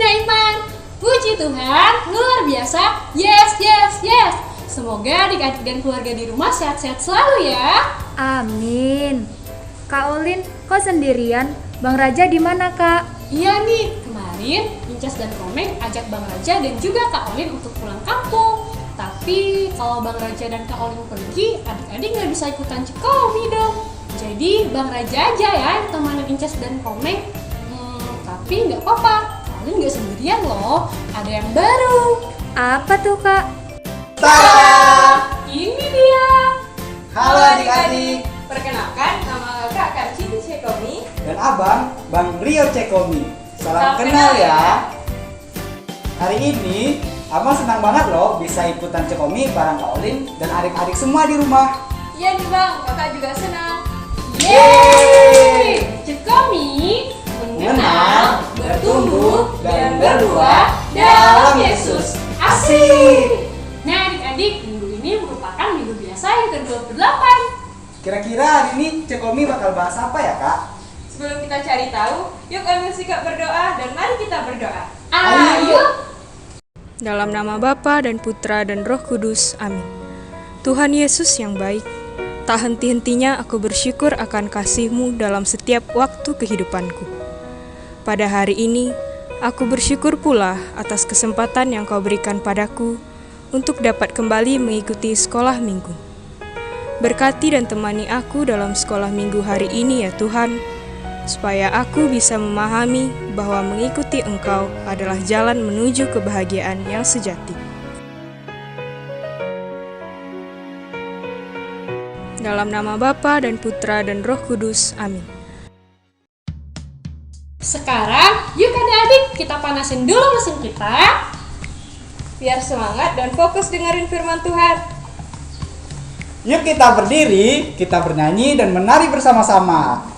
Bunda Iman. Puji Tuhan, luar biasa. Yes, yes, yes. Semoga adik-adik dan keluarga di rumah sehat-sehat selalu ya. Amin. Kak Olin, kok sendirian? Bang Raja di mana, Kak? Iya nih, kemarin Incas dan Komeng ajak Bang Raja dan juga Kak Olin untuk pulang kampung. Tapi kalau Bang Raja dan Kak Olin pergi, adik-adik nggak bisa ikutan Cikomi dong. Jadi Bang Raja aja ya yang temanin Incas dan Komeng. Tapi nggak apa-apa, Kak Olin nggak sendirian loh. Ada yang baru. Apa tuh, Kak? Tada! Ini dia. Halo adik-adik Perkenalkan, nama kakak Karcini Cekomi. dan abang, Bang Rio Cekomi. Salam Salam kenal kenal ya. ya. Hari ini, abang senang banget loh bisa ikutan Cekomi bareng Kak Olin dan adik-adik semua di rumah. Iya nih Bang, kakak juga senang. Yeay! Cekomi Mengenal, bertumbuh, dan berbuah dalam dalam Yesus. Asik! Nah adik-adik, minggu ini merupakan minggu biasa yang ke-28. Kira-kira hari ini Cekomi bakal bahas apa ya, Kak? Sebelum kita cari tahu, yuk ambil sikap berdoa dan mari kita berdoa. Ayo. Dalam nama Bapa dan Putra dan Roh Kudus, amin. Tuhan Yesus yang baik, tak henti-hentinya aku bersyukur akan kasih-Mu dalam setiap waktu kehidupanku. Pada hari ini, aku bersyukur pula atas kesempatan yang Kau berikan padaku untuk dapat kembali mengikuti sekolah minggu. Berkati dan temani aku dalam sekolah minggu hari ini ya Tuhan, supaya aku bisa memahami bahwa mengikuti Engkau adalah jalan menuju kebahagiaan yang sejati. Dalam nama Bapa dan Putra dan Roh Kudus, amin. Sekarang, yuk adik-adik kita panasin dulu mesin kita. Biar semangat dan fokus dengerin firman Tuhan. Yuk kita berdiri, kita bernyanyi dan menari bersama-sama.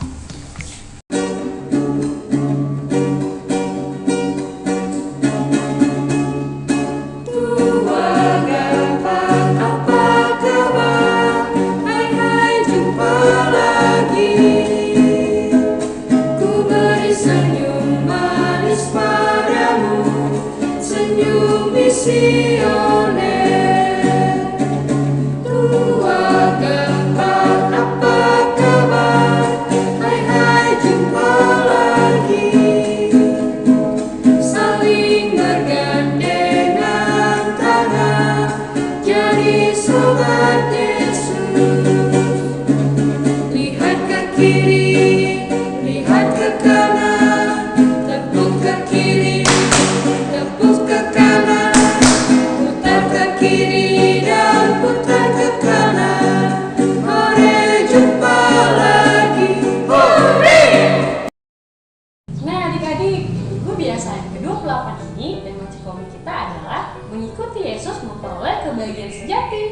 Nah adik-adik, minggu biasa yang ke-28 ini tema Cikomi kita adalah mengikuti Yesus memperoleh kebahagiaan sejati.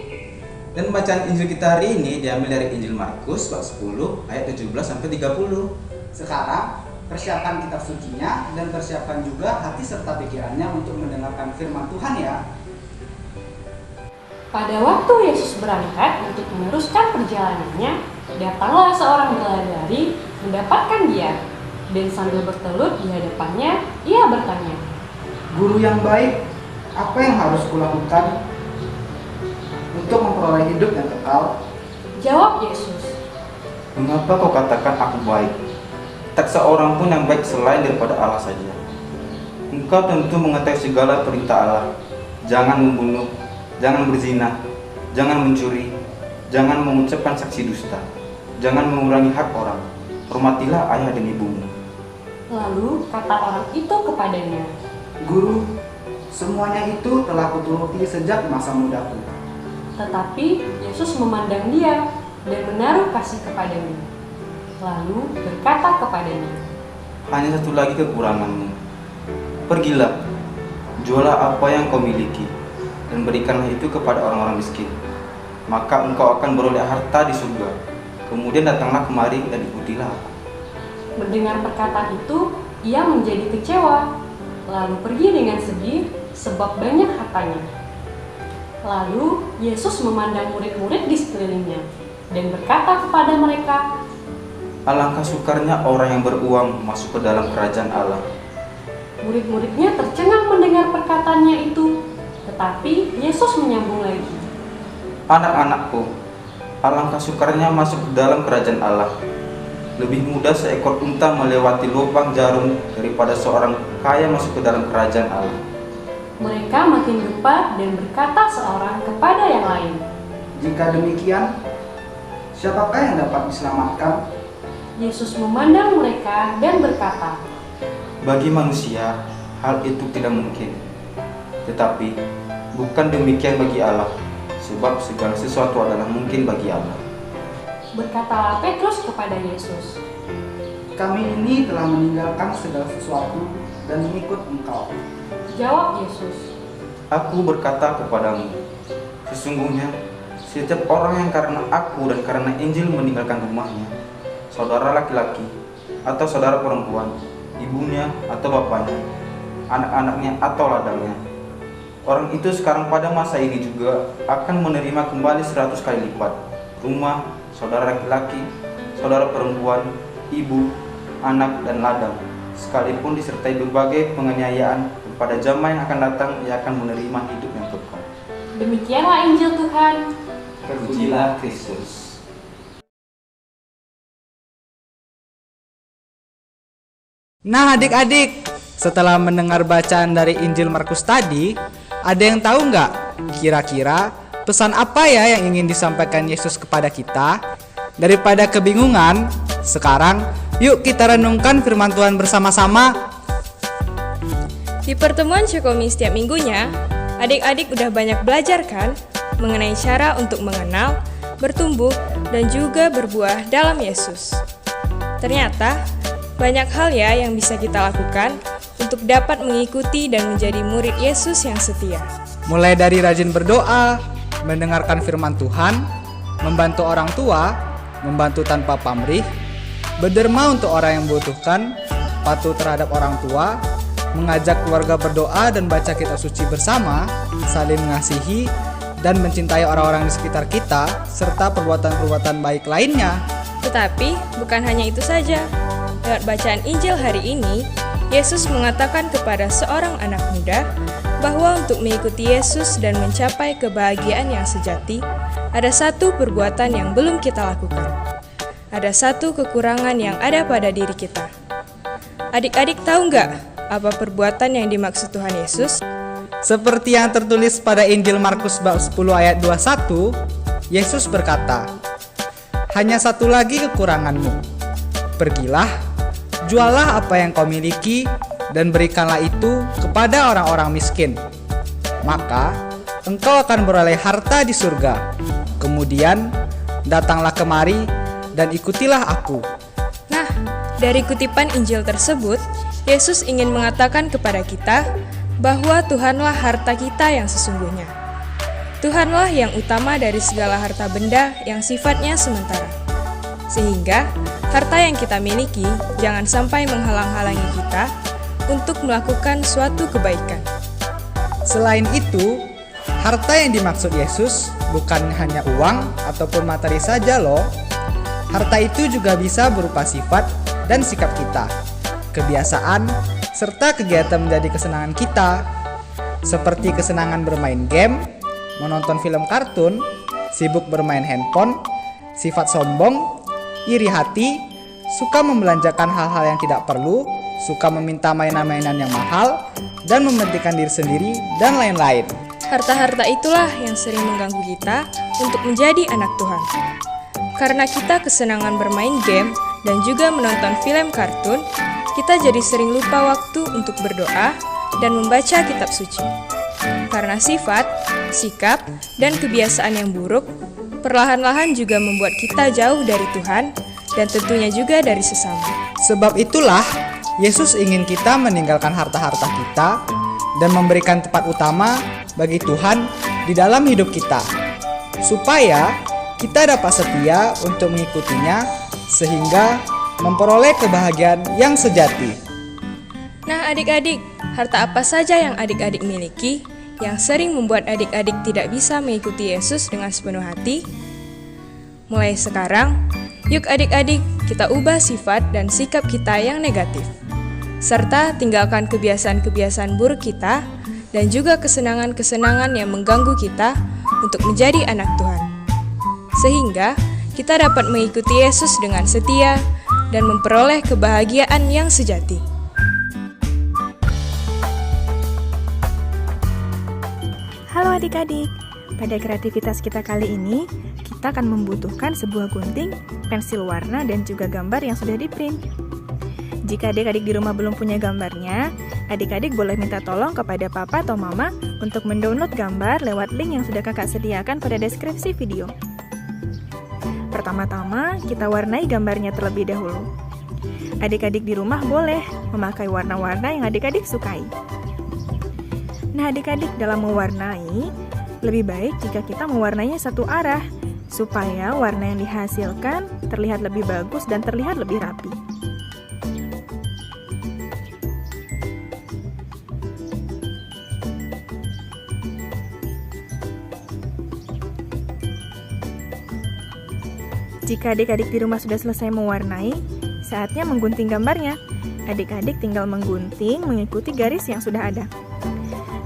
Dan bacaan Injil kita hari ini diambil dari Injil Markus bab 10 ayat 17 sampai 30. Sekarang persiapkan kitab sucinya dan persiapkan juga hati serta pikirannya untuk mendengarkan firman Tuhan ya. Pada waktu Yesus berangkat untuk meneruskan perjalanannya, datanglah seorang berlari-lari mendapatkan dia, dan sambil bertelut di hadapannya, ia bertanya, Guru yang baik, apa yang harus kulakukan untuk memperoleh hidup yang kekal? Jawab Yesus, Mengapa kau katakan aku baik? Tak seorang pun yang baik selain daripada Allah saja. Engkau tentu mengetahui segala perintah Allah. Jangan membunuh, jangan berzina, jangan mencuri, jangan mengucapkan saksi dusta, jangan mengurangi hak orang. Hormatilah ayah dan ibumu. lalu kata orang itu kepadanya, Guru, semuanya itu telah kuturuti sejak masa mudaku. tetapi Yesus memandang dia dan menaruh kasih kepadanya, lalu berkata kepadanya, Hanya satu lagi kekuranganmu. Pergilah, jualah apa yang kau miliki, dan berikanlah itu kepada orang-orang miskin. Maka engkau akan beroleh harta di surga. Kemudian datanglah kemari dan ikutilah aku. Mendengar perkataan itu, ia menjadi kecewa, lalu pergi dengan sedih sebab banyak hartanya. Lalu Yesus memandang murid-murid di sekelilingnya dan berkata kepada mereka, Alangkah sukarnya orang yang beruang masuk ke dalam kerajaan Allah. Murid-muridnya tercengang mendengar perkataannya itu. Tetapi Yesus menyambung lagi. Anak-anakku, alangkah sukarnya masuk ke dalam kerajaan Allah. Lebih mudah seekor unta melewati lubang jarum daripada seorang kaya masuk ke dalam kerajaan Allah. Mereka makin gempa dan berkata seorang kepada yang lain. Jika demikian, siapakah yang dapat diselamatkan? Yesus memandang mereka dan berkata, Bagi manusia, hal itu tidak mungkin. Tetapi, bukan demikian bagi Allah, sebab segala sesuatu adalah mungkin bagi Allah. Berkatalah Petrus kepada Yesus, Kami ini telah meninggalkan segala sesuatu dan mengikut Engkau. Jawab Yesus, Aku berkata kepadamu, sesungguhnya setiap orang yang karena aku dan karena Injil meninggalkan rumahnya, saudara laki-laki atau saudara perempuan, ibunya atau bapaknya, anak-anaknya atau ladangnya, orang itu sekarang pada masa ini juga akan menerima kembali 100 kali lipat rumah, saudara laki-laki, saudara perempuan, ibu, anak, dan ladang, sekalipun disertai berbagai penganiayaan. Pada zaman yang akan datang, ia akan menerima hidup yang kekal. demikianlah Injil Tuhan. Terpujilah Kristus. Nah adik-adik, setelah mendengar bacaan dari Injil Markus tadi, ada yang tahu nggak kira-kira pesan apa ya yang ingin disampaikan Yesus kepada kita? Daripada kebingungan, sekarang yuk kita renungkan firman Tuhan bersama-sama. Di pertemuan Cekomi setiap minggunya, adik-adik udah banyak belajar kan mengenai cara untuk mengenal, bertumbuh, dan juga berbuah dalam Yesus. Ternyata, banyak hal ya yang bisa kita lakukan untuk dapat mengikuti dan menjadi murid Yesus yang setia. Mulai dari rajin berdoa, mendengarkan firman Tuhan, membantu orang tua, membantu tanpa pamrih, berderma untuk orang yang membutuhkan, patuh terhadap orang tua, mengajak keluarga berdoa dan baca kitab suci bersama, saling mengasihi, dan mencintai orang-orang di sekitar kita, serta perbuatan-perbuatan baik lainnya. Tetapi, bukan hanya itu saja. Lewat bacaan Injil hari ini, Yesus mengatakan kepada seorang anak muda bahwa untuk mengikuti Yesus dan mencapai kebahagiaan yang sejati, ada satu perbuatan yang belum kita lakukan. Ada satu kekurangan yang ada pada diri kita. Adik-adik tahu nggak apa perbuatan yang dimaksud Tuhan Yesus? Seperti yang tertulis pada Injil Markus bab 10 ayat 21, Yesus berkata, "Hanya satu lagi kekuranganmu. Pergilah, jualah apa yang kau miliki dan berikanlah itu kepada orang-orang miskin. Maka engkau akan beroleh harta di surga. Kemudian datanglah kemari dan ikutilah aku." Nah, dari kutipan Injil tersebut, Yesus ingin mengatakan kepada kita bahwa Tuhanlah harta kita yang sesungguhnya. Tuhanlah yang utama dari segala harta benda yang sifatnya sementara. Sehingga, harta yang kita miliki jangan sampai menghalang-halangi kita untuk melakukan suatu kebaikan. Selain itu, harta yang dimaksud Yesus bukan hanya uang ataupun materi saja loh. Harta itu juga bisa berupa sifat dan sikap kita, kebiasaan, serta kegiatan menjadi kesenangan kita, seperti kesenangan bermain game, menonton film kartun, sibuk bermain handphone, sifat sombong, iri hati, suka membelanjakan hal-hal yang tidak perlu, suka meminta mainan-mainan yang mahal, dan mementingkan diri sendiri, dan lain-lain. Harta-harta itulah yang sering mengganggu kita untuk menjadi anak Tuhan. Karena kita kesenangan bermain game dan juga menonton film kartun, kita jadi sering lupa waktu untuk berdoa dan membaca kitab suci. Karena sifat, sikap, dan kebiasaan yang buruk, perlahan-lahan juga membuat kita jauh dari Tuhan dan tentunya juga dari sesama. Sebab itulah, Yesus ingin kita meninggalkan harta-harta kita dan memberikan tempat utama bagi Tuhan di dalam hidup kita, supaya kita dapat setia untuk mengikutinya sehingga memperoleh kebahagiaan yang sejati. Nah adik-adik, harta apa saja yang adik-adik miliki yang sering membuat adik-adik tidak bisa mengikuti Yesus dengan sepenuh hati? Mulai sekarang, yuk adik-adik kita ubah sifat dan sikap kita yang negatif. serta tinggalkan kebiasaan-kebiasaan buruk kita dan juga kesenangan-kesenangan yang mengganggu kita untuk menjadi anak Tuhan. Sehingga kita dapat mengikuti Yesus dengan setia dan memperoleh kebahagiaan yang sejati. Halo adik-adik, pada kreativitas kita kali ini, kita akan membutuhkan sebuah gunting, pensil warna, dan juga gambar yang sudah di-print. Jika adik-adik di rumah belum punya gambarnya, adik-adik boleh minta tolong kepada papa atau mama untuk mendownload gambar lewat link yang sudah kakak sediakan pada deskripsi video. Pertama-tama, kita warnai gambarnya terlebih dahulu. Adik-adik di rumah boleh memakai warna-warna yang adik-adik sukai. Nah adik-adik, dalam mewarnai, lebih baik jika kita mewarnainya satu arah, supaya warna yang dihasilkan terlihat lebih bagus dan terlihat lebih rapi. Jika adik-adik di rumah sudah selesai mewarnai, saatnya menggunting gambarnya. Adik-adik tinggal menggunting mengikuti garis yang sudah ada.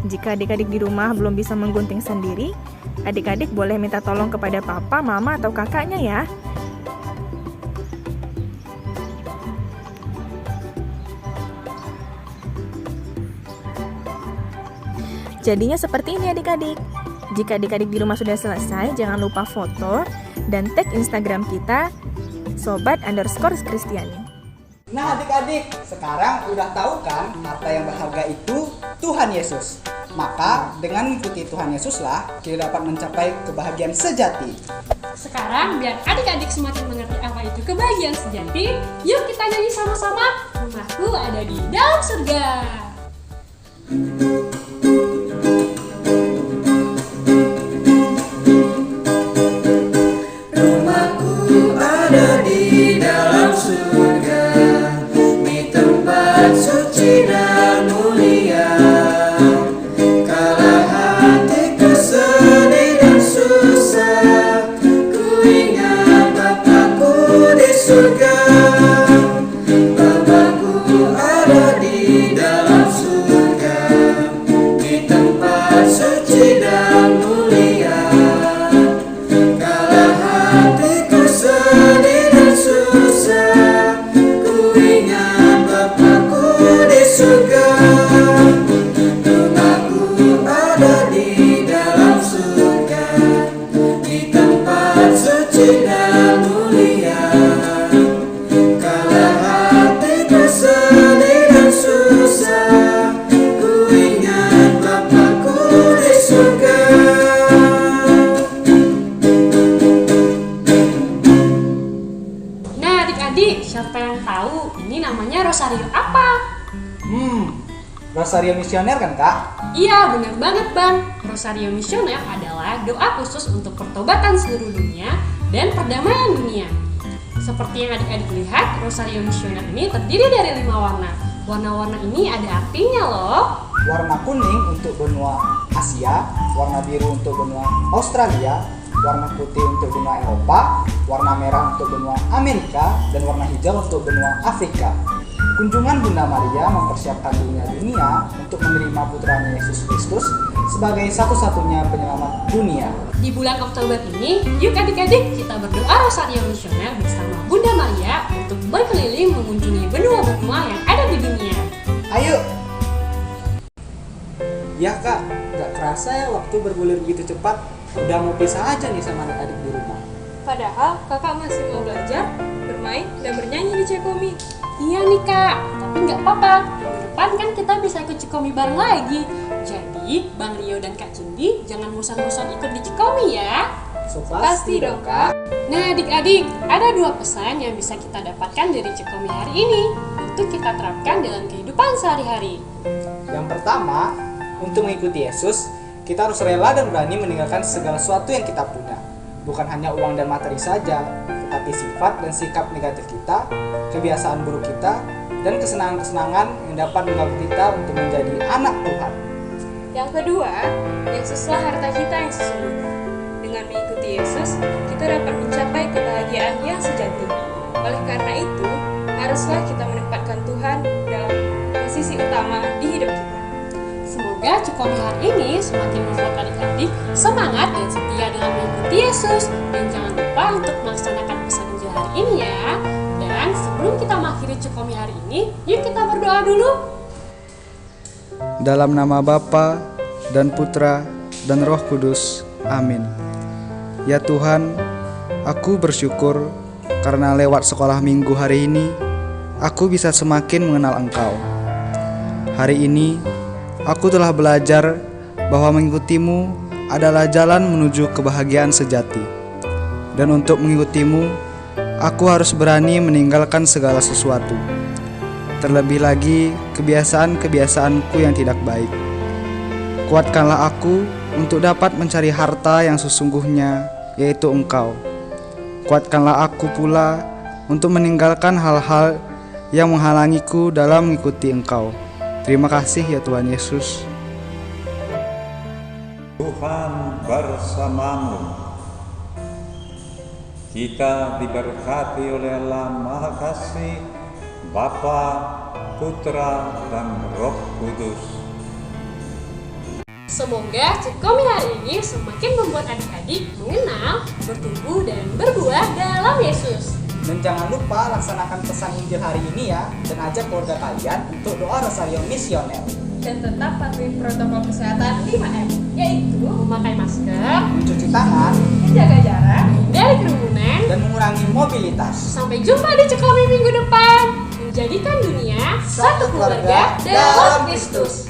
Jika adik-adik di rumah belum bisa menggunting sendiri, adik-adik boleh minta tolong kepada papa, mama, atau kakaknya ya. Jadinya seperti ini adik-adik. Jika adik-adik di rumah sudah selesai, jangan lupa foto dan tag Instagram kita @sobat_Kristiani. Nah adik-adik, sekarang udah tahu kan harta yang berharga itu Tuhan Yesus. Maka dengan mengikuti Tuhan Yesuslah kita dapat mencapai kebahagiaan sejati. Sekarang biar adik-adik semakin mengerti apa itu kebahagiaan sejati, yuk kita nyanyi sama-sama. Rumahku ada di dalam surga. Rumahku ada di dalam surga, di tempat suci dan mulia. Kala hatiku sedih dan susah, ku ingat Bapakku di surga. Bapakku ada di dalam surga, di tempat suci dan mulia. Kala hatiku sedih dan susah, ku ingat Bapakku di surga. Rumahku ada di dalam surga, di tempat suci dan mulia. Kala hatiku sedih dan susah, ku ingat Bapakku di surga. Nah adik-adik, siapa yang tahu ini namanya rosario apa? Rosario misioner kan kak? Iya, benar banget Bang. Rosario Misioner adalah doa khusus untuk pertobatan seluruh dunia dan perdamaian dunia. Seperti yang adik-adik lihat, Rosario Misioner ini terdiri dari 5 warna. Warna-warna ini ada artinya loh. Warna kuning untuk benua Asia, warna biru untuk benua Australia, warna putih untuk benua Eropa, warna merah untuk benua Amerika, dan warna hijau untuk benua Afrika. Kunjungan Bunda Maria mempersiapkan dunia untuk menerima putranya Yesus Kristus sebagai satu-satunya penyelamat dunia. Di bulan Oktober ini, yuk adik-adik kita berdoa Rosario Misioner bersama Bunda Maria untuk berkeliling mengunjungi benua-benua yang ada di dunia. Ayo! Ya kak, gak kerasa ya waktu bergulir begitu cepat. Udah mau pisah aja nih sama adik-adik di rumah. Padahal kakak masih mau belajar, bermain, dan bernyanyi di Cekomi. Iya nih kak, tapi nggak apa-apa. Minggu depan kan kita bisa ikut Cikomi bareng lagi. Jadi Bang Rio dan Kak Cindi jangan bosan-bosan ikut di Cikomi ya. So, Pasti dong, Kak. Nah adik-adik, ada 2 pesan yang bisa kita dapatkan dari Cikomi hari ini untuk kita terapkan dalam kehidupan sehari-hari. Yang pertama, untuk mengikuti Yesus, kita harus rela dan berani meninggalkan segala sesuatu yang kita punya. Bukan hanya uang dan materi saja, tetapi sifat dan sikap negatif kita, kebiasaan buruk kita, dan kesenangan-kesenangan yang dapat mengganggu kita untuk menjadi anak Tuhan. Yang kedua, Yesuslah harta kita yang sesungguhnya. Dengan mengikuti Yesus, kita dapat mencapai kebahagiaan yang sejati. Oleh karena itu, haruslah kita menempatkan Tuhan dalam sisi utama di hidup kita. Semoga Cukomi hari ini semakin membuat adik-adik semangat dan setia dalam mengikuti Yesus. Dan jangan lupa untuk melaksanakan pesan Injil hari ini ya. Dan sebelum kita mengakhiri Cukomi hari ini, yuk kita berdoa dulu. Dalam nama Bapa dan Putra dan Roh Kudus. Amin. Ya Tuhan, aku bersyukur karena lewat sekolah minggu hari ini, aku bisa semakin mengenal Engkau. Hari ini, aku telah belajar bahwa mengikutimu adalah jalan menuju kebahagiaan sejati. Dan untuk mengikutimu, aku harus berani meninggalkan segala sesuatu. Terlebih lagi kebiasaan-kebiasaanku yang tidak baik. Kuatkanlah aku untuk dapat mencari harta yang sesungguhnya, yaitu Engkau. Kuatkanlah aku pula untuk meninggalkan hal-hal yang menghalangiku dalam mengikuti Engkau. Terima kasih ya Tuhan Yesus. Tuhan bersamamu. Kita diberkati oleh Allah Maha Kasih, Bapa, Putra, dan Roh Kudus. Semoga Cukomi hari ini semakin membuat adik-adik mengenal, bertumbuh, dan berbuah dalam Yesus. Dan jangan lupa laksanakan pesan Injil hari ini ya, dan ajak keluarga kalian untuk doa Rosario Misioner. Dan tetap patuhi protokol kesehatan 5M, yaitu Memakai masker, Mencuci tangan, menjaga jarak, menghindari kerumunan, dan mengurangi mobilitas. Sampai jumpa di Cukomi minggu depan. Menjadikan dunia satu keluarga dalam Kristus.